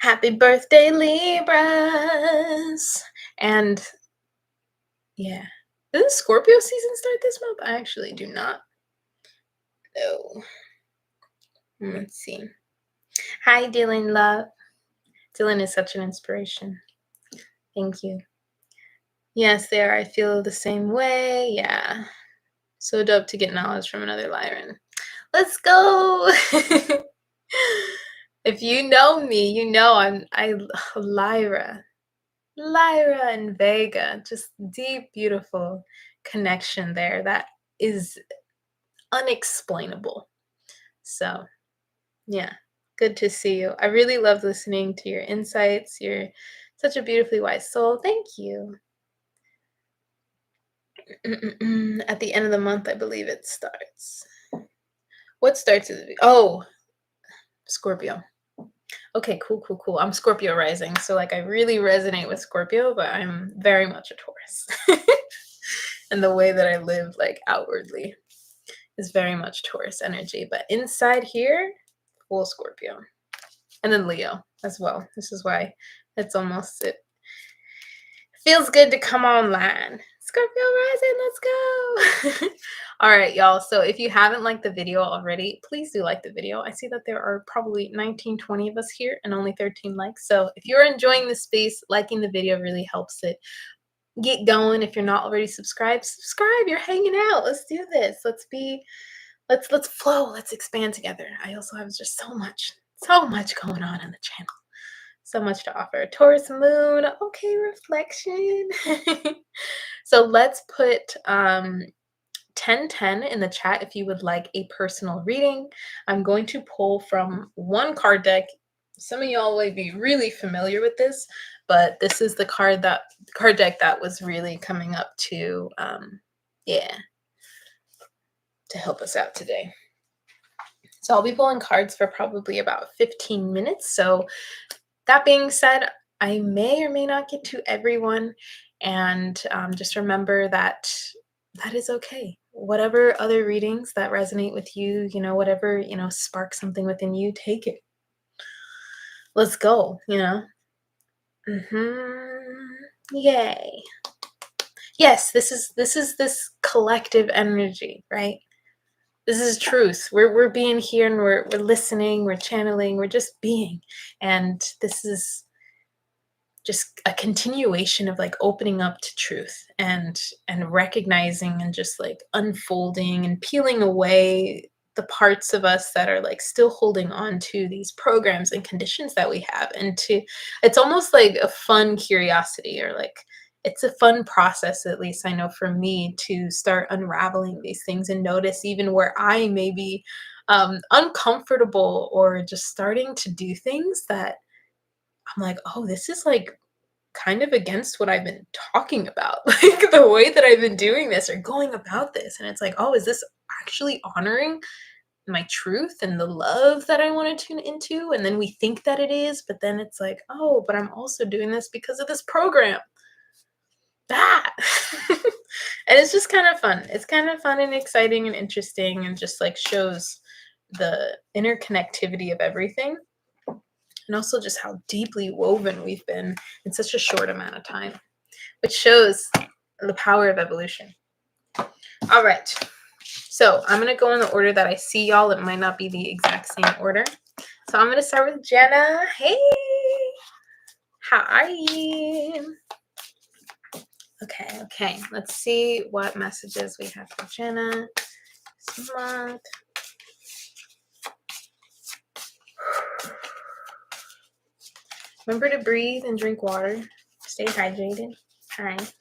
Happy birthday, Libras! And yeah. Does Scorpio season start this month? I actually do not know. Let's see. Hi, Dylan Love. Dylan is such an inspiration. Thank you. Yes, there. I feel the same way. Yeah. So dope to get knowledge from another Lyran. Let's go. If you know me, you know I Lyra. Lyra and Vega. Just deep, beautiful connection there that is unexplainable. So, yeah. Good to see you. I really love listening to your insights. You're such a beautifully wise soul. Thank you. At the end of the month, I believe it starts. What starts at oh, Scorpio. Okay, cool. I'm Scorpio rising. So like I really resonate with Scorpio, but I'm very much a Taurus. And the way that I live like outwardly is very much Taurus energy. But inside here, full Scorpio. And then Leo as well. This is why it feels good to come online. Scorpio rising, let's go. All right, y'all. So if you haven't liked the video already, please do like the video. I see that there are probably 19, 20 of us here and only 13 likes. So if you're enjoying the space, liking the video really helps it get going. If you're not already subscribed, subscribe. You're hanging out. Let's do this. Let's flow. Let's expand together. I also have just so much going on the channel. So much to offer. Taurus moon. Okay, reflection. So let's put 1010 in the chat if you would like a personal reading. I'm going to pull from one card deck. Some of y'all may be really familiar with this, but this is the card deck that was really coming up to to help us out today. So I'll be pulling cards for probably about 15 minutes. So that being said, I may or may not get to everyone, and just remember that that is okay. Whatever other readings that resonate with you, whatever, spark something within you, take it. Let's go, Yay. Yes, this is this collective energy, right? This is truth. We're being here and we're listening, we're channeling, we're just being. And this is just a continuation of like opening up to truth and recognizing and just like unfolding and peeling away the parts of us that are like still holding on to these programs and conditions that we have, and it's almost like a fun curiosity, or like it's a fun process, at least I know for me, to start unraveling these things and notice even where I may be uncomfortable, or just starting to do things that I'm like, oh, this is like kind of against what I've been talking about, like the way that I've been doing this or going about this. And it's like, oh, is this actually honoring my truth and the love that I want to tune into? And then we think that it is, but then it's like, oh, but I'm also doing this because of this program. That. And it's just kind of fun. It's kind of fun and exciting and interesting and just like shows the interconnectivity of everything and also just how deeply woven we've been in such a short amount of time, which shows the power of evolution. All right. So I'm going to go in the order that I see y'all. It might not be the exact same order. So I'm going to start with Jenna. Hey, how are you? Okay. Let's see what messages we have for Jenna this month. Remember to breathe and drink water. Stay hydrated. All right.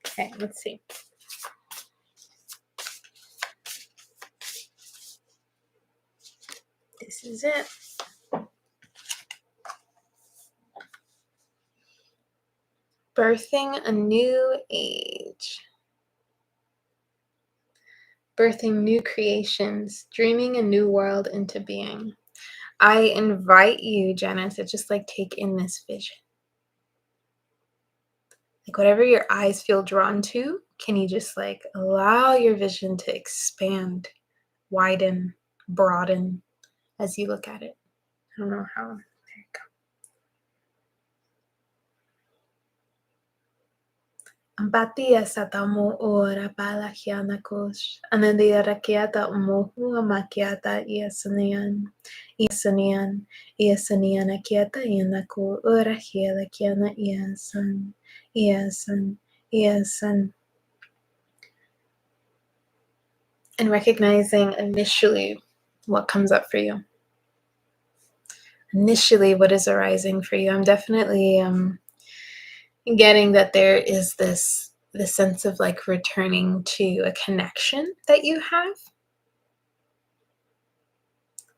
Okay, let's see. This is it. Birthing a new age. Birthing new creations. Dreaming a new world into being. I invite you, Jenna, to just like take in this vision. Like whatever your eyes feel drawn to, can you just like allow your vision to expand, widen, broaden as you look at it? I don't know how. There you go. Ampatia satamo ora palakiana kosh. Anandia rakiata umohu amakiata iasanian. Iasanian akiata ianako ora hiela kiana iasan. And recognizing initially what comes up for you. Initially, what is arising for you? I'm definitely getting that there is this sense of like returning to a connection that you have.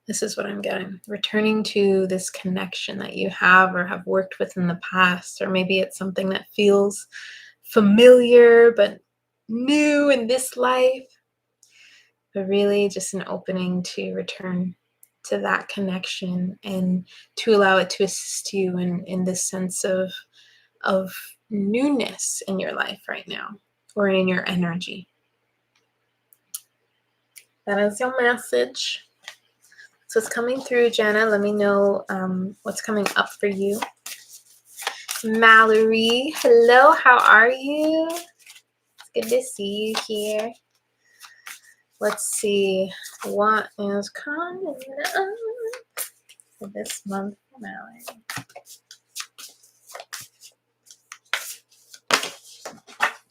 This is what I'm getting. Returning to this connection that you have or have worked with in the past, or maybe it's something that feels familiar but new in this life. But really just an opening to return to that connection and to allow it to assist you in this sense of newness in your life right now or in your energy. That is your message. So it's coming through, Jenna. Let me know what's coming up for you. Mallory, hello, how are you? It's good to see you here. Let's see what is coming up for this month, Mallory.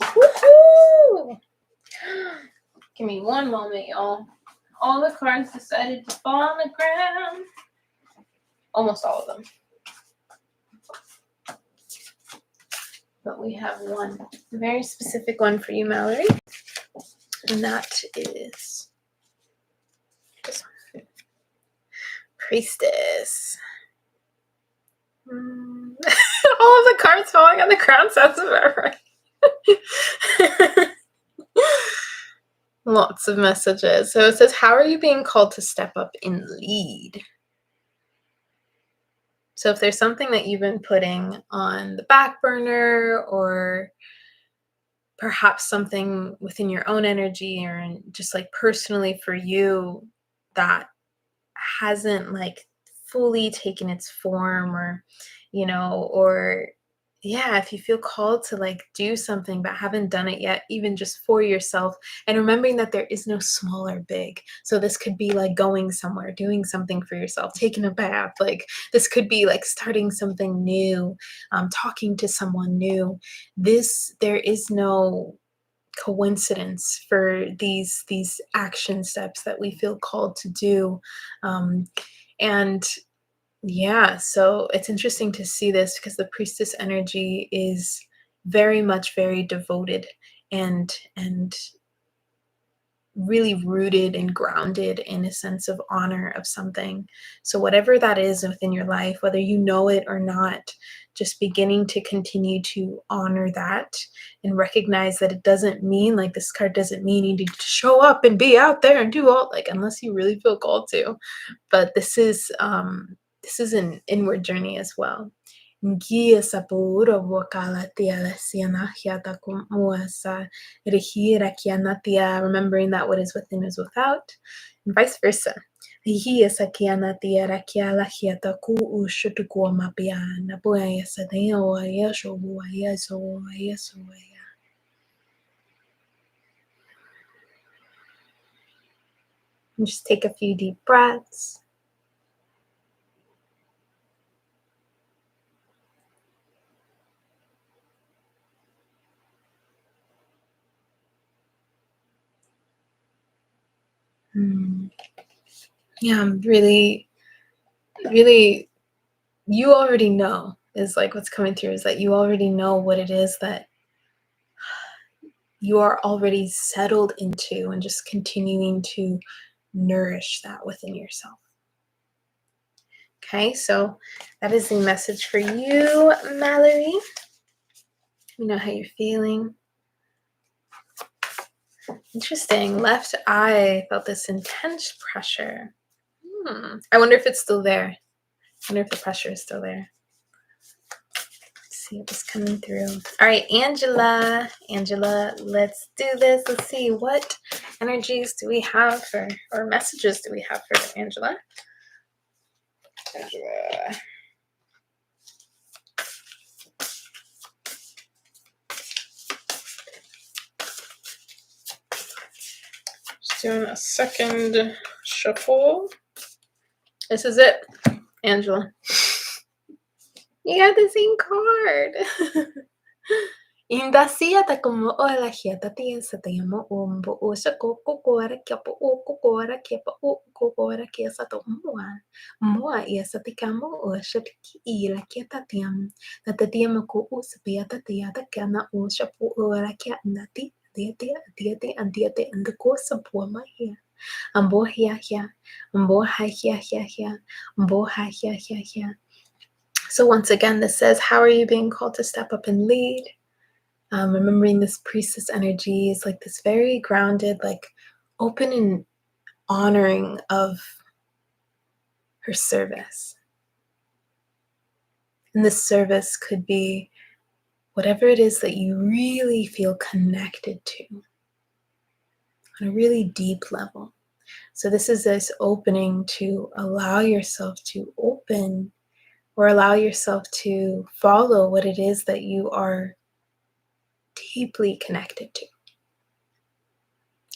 Woohoo! Give me one moment, y'all. All the cards decided to fall on the ground. Almost all of them. But we have one very specific one for you, Mallory. And that is this one. Priestess. All of the cards falling on the ground sounds about right. Lots of messages. So it says, how are you being called to step up and lead? So if there's something that you've been putting on the back burner, or perhaps something within your own energy or just like personally for you that hasn't like fully taken its form, or or yeah, if you feel called to like do something but haven't done it yet, even just for yourself, and remembering that there is no small or big. So this could be like going somewhere, doing something for yourself, taking a bath. Like this could be like starting something new, talking to someone new. There is no coincidence for these action steps that we feel called to do. And yeah, so it's interesting to see this because the priestess energy is very much very devoted and really rooted and grounded in a sense of honor of something. So whatever that is within your life, whether you know it or not, just beginning to continue to honor that and recognize that it doesn't mean, like this card doesn't mean you need to show up and be out there and do all, like, unless you really feel called to. But this is an inward journey as well. Ngia sapura wakala tia la siana hiata kum muasa rihira kianatia, remembering that what is within is without, and vice versa. Hia sakiana tia rakiala hiata ku ushutukua mapia na buaya sadeo ayasho ayaso ayaso. And just take a few deep breaths. Yeah, really, really, you already know is like what's coming through is that you already know what it is that you are already settled into and just continuing to nourish that within yourself. Okay, so that is the message for you, Mallory. You know how you're feeling. Interesting. Left eye felt this intense pressure. I wonder if it's still there. I wonder if the pressure is still there. Let's see if it's coming through. All right, Angela. Angela, let's do this. Let's see what energies do we have for, or messages do we have for Angela? Angela. Just doing a second shuffle. This is it, Angela. You got the same card. Indasia ta como ola hiata tiensa te amo umbo usa kokora kiapa kokora kiapa kokora kiasa to moa iasa te kamo usa ki ila kiata tiam na te tiam ko usa piata tiata kana usa pu ora kia nati diate and the course of poema here. Ambo hia ambo ha hia ambo ha hia. So once again, this says, how are you being called to step up and lead? Remembering this priestess energy is like this very grounded, like open and honoring of her service. And this service could be whatever it is that you really feel connected to on a really deep level. So this is this opening to allow yourself to open or allow yourself to follow what it is that you are deeply connected to.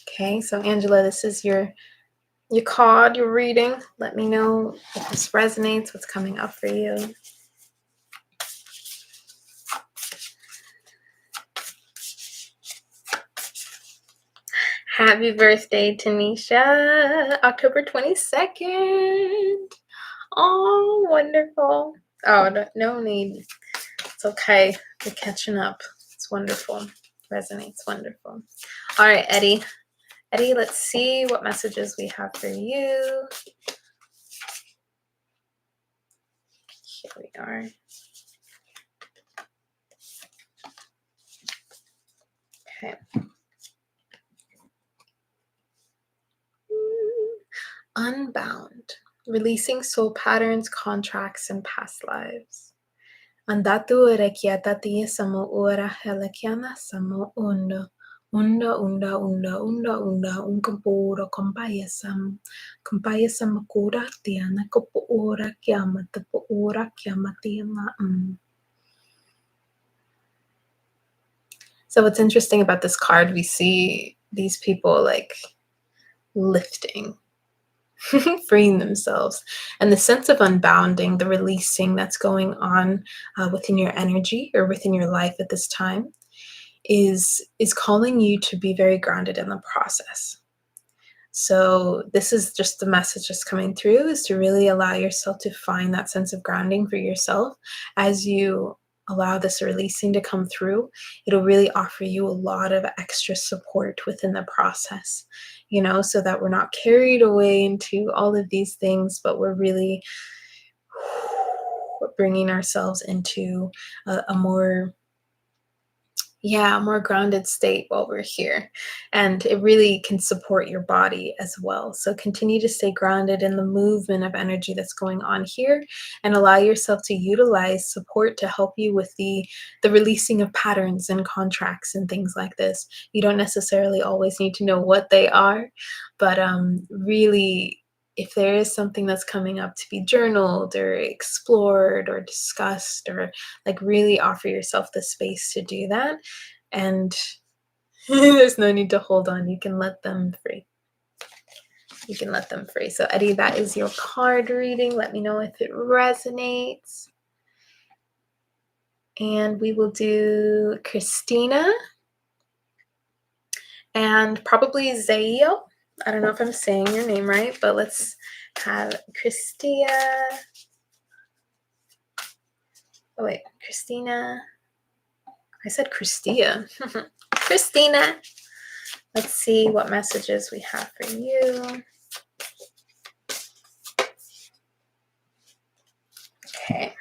Okay, so Angela, this is your card, your reading. Let me know if this resonates, what's coming up for you. Happy birthday, Tanisha. October 22nd. Oh, wonderful. Oh, no need. It's okay. We're catching up. It's wonderful. Resonates wonderful. All right, Eddie. Eddie, let's see what messages we have for you. Here we are. Okay. Unbound. Releasing soul patterns, contracts, and past lives. Andatu rekiatati samo ora helakiana samo undo. Unda unkampura kompayasam. Kompayasam kura tiana kopo ora kiamata po ora kiamatiama. So what's interesting about this card, we see these people like lifting, freeing themselves, and the sense of unbounding, the releasing that's going on within your energy or within your life at this time is calling you to be very grounded in the process. So this is just the message that's coming through, is to really allow yourself to find that sense of grounding for yourself. As you allow this releasing to come through, it'll really offer you a lot of extra support within the process, you know, so that we're not carried away into all of these things, but we're really bringing ourselves into a more Yeah, more grounded state while we're here. And it really can support your body as well. So continue to stay grounded in the movement of energy that's going on here and allow yourself to utilize support to help you with the releasing of patterns and contracts and things like this. You don't necessarily always need to know what they are, but really if there is something that's coming up to be journaled or explored or discussed, or like really offer yourself the space to do that, and there's no need to hold on. You can let them free. You can let them free. So Eddie, that is your card reading. Let me know if it resonates. And we will do Christina and probably Zayo. I don't know if I'm saying your name right, but let's have Christia. Oh wait, Christina. I said Christia. Christina. Let's see what messages we have for you. Okay.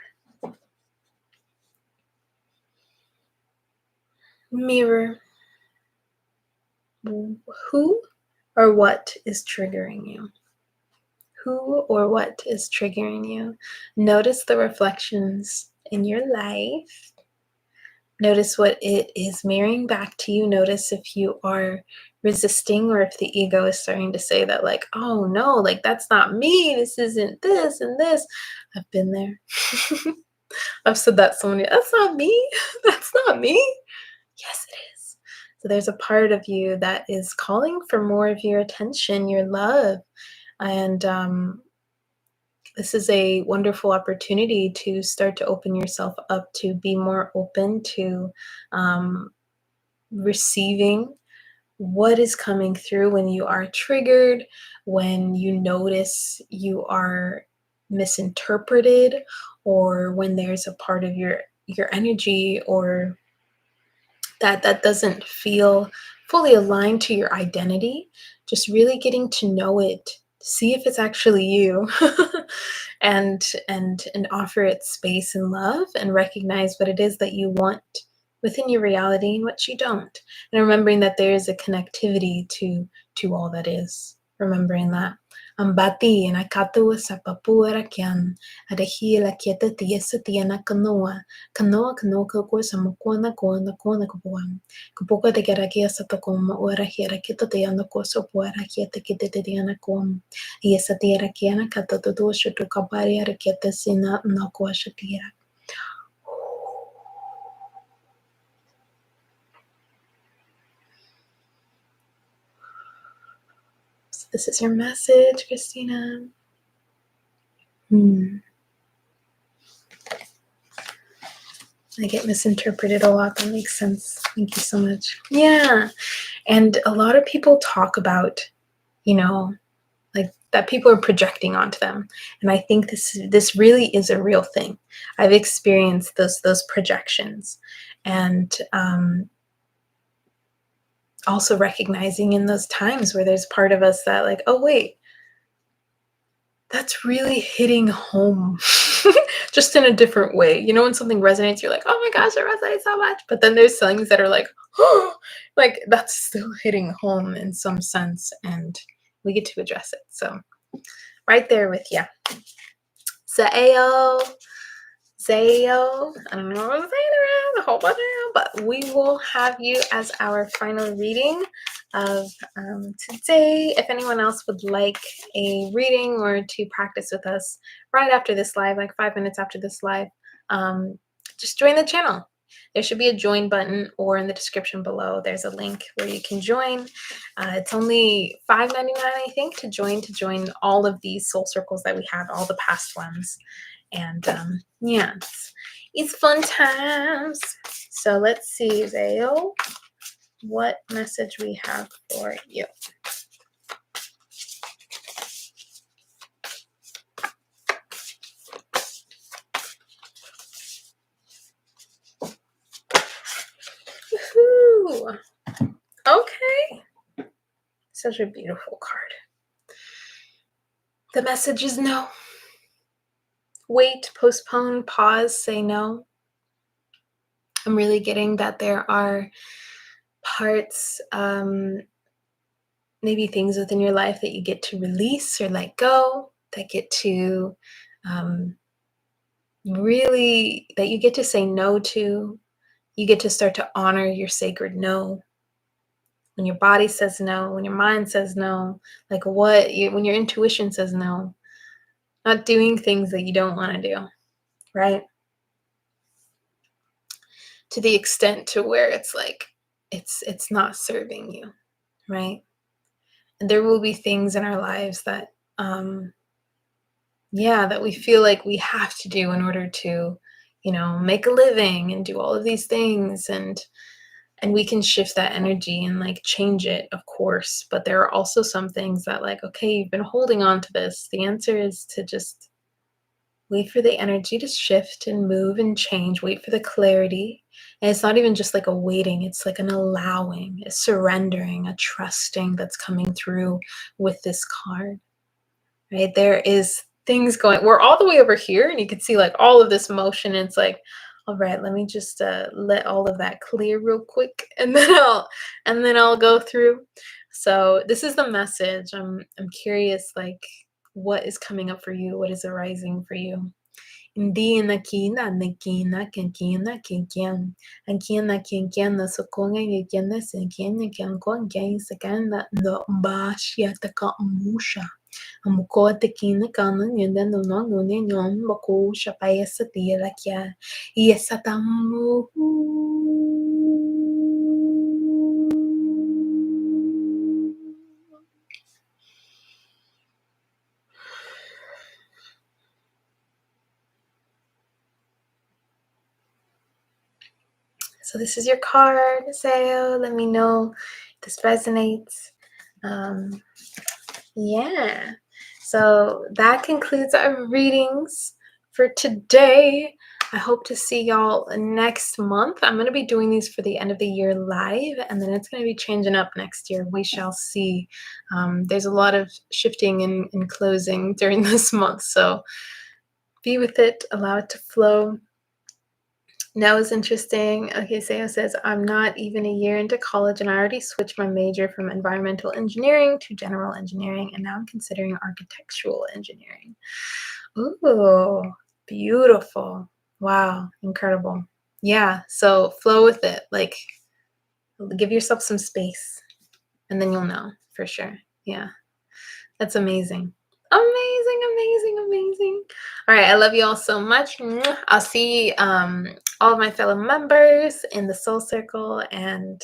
Mirror. Who or what is triggering you? Who or what is triggering you? Notice the reflections in your life. Notice what it is mirroring back to you. Notice if you are resisting or if the ego is starting to say that, like, oh no, like that's not me. This isn't this and this. I've been there. I've said that so many. That's not me. That's not me. Yes, it is. So there's a part of you that is calling for more of your attention, your love. And this is a wonderful opportunity to start to open yourself up, to be more open to um, receiving what is coming through when you are triggered, when you notice you are misinterpreted, or when there's a part of your energy or that doesn't feel fully aligned to your identity. Just really getting to know it, see if it's actually you, and offer it space and love, and recognize what it is that you want within your reality and what you don't, and remembering that there is a connectivity to all that is, remembering that Ambati and Akatu sa Papua Rakian, Adahi la Kieta Tiesa Tiana Kanoa, Kanoa Kanoka Samakwana Kona Kona Kapuan, Kapuka de Garakia Satacoma or Rahira Kita Tiana Koso Puara Kieta Kitatiana Com, Yesatira Kiana Katatu Shutukabari Raketa Sina Nakua Shakira. So this is your message, Christina. I get misinterpreted a lot. That makes sense. Thank you so much. Yeah. And a lot of people talk about, like that people are projecting onto them. And I think this really is a real thing. I've experienced those projections. And also recognizing in those times where there's part of us that like, oh wait, that's really hitting home. Just in a different way. When something resonates, you're like, oh my gosh, it resonates so much. But then there's things that are like, oh, like that's still hitting home in some sense. And we get to address it. So right there with you. Zayo, I don't know what I'm saying around a whole bunch around, but we will have you as our final reading of today. If anyone else would like a reading or to practice with us right after this live, like 5 minutes after this live, just join the channel. There should be a join button, or in the description below, there's a link where you can join. It's only $5.99, I think, to join all of these soul circles that we have, all the past ones. And yeah, it's fun times. So let's see, Zayo, what message we have for you. Woohoo! Okay. Such a beautiful card. The message is no. Wait, postpone, pause, say no. I'm really getting that there are parts, maybe things within your life that you get to release or let go, that get to really, that you get to say no to. You get to start to honor your sacred no. When your body says no, when your mind says no, like when your intuition says no, not doing things that you don't want to do, right? To the extent to where it's like it's not serving you, right? And there will be things in our lives that that we feel like we have to do in order to, make a living and do all of these things, and we can shift that energy and like change it, of course, but there are also some things that, like, okay, you've been holding on to this. The answer is to just wait for the energy to shift and move and change, wait for the clarity. And it's not even just like a waiting, it's like an allowing, a surrendering, a trusting that's coming through with this card, right? There is things going, we're all the way over here, and you can see like all of this motion. And it's like, all right, let me just let all of that clear real quick, and then I'll go through. So this is the message. I'm curious, like, what is coming up for you? What is arising for you? Hindi na kina na kina kan kina kin kian an kina kin kian na sokonga yin na sin kin kan kon gain sakan na no ba shia ta ka musha amuko te kina kanan yin no no no ne nyon bako shapaya satira kya yesatamu. So this is your card, Sayo. Let me know if this resonates. Yeah. So that concludes our readings for today. I hope to see y'all next month. I'm going to be doing these for the end of the year live, and then it's going to be changing up next year. We shall see. There's a lot of shifting and closing during this month, so be with it, allow it to flow. Now is interesting. Okay, Sayo says, I'm not even a year into college and I already switched my major from environmental engineering to general engineering, and now I'm considering architectural engineering. Ooh, beautiful. Wow, incredible. Yeah, so flow with it. Like, give yourself some space, and then you'll know for sure. Yeah, that's amazing. Amazing, amazing, amazing. All right, I love you all so much. I'll see all of my fellow members in the Soul Circle, and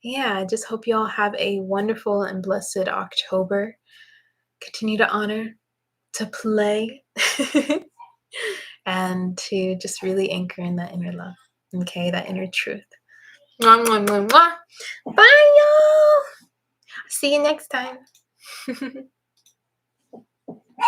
yeah, I just hope you all have a wonderful and blessed October. Continue to honor, to play, and to just really anchor in that inner love, okay, that inner truth. Mwah, mwah, mwah, mwah. Bye, y'all. See you next time.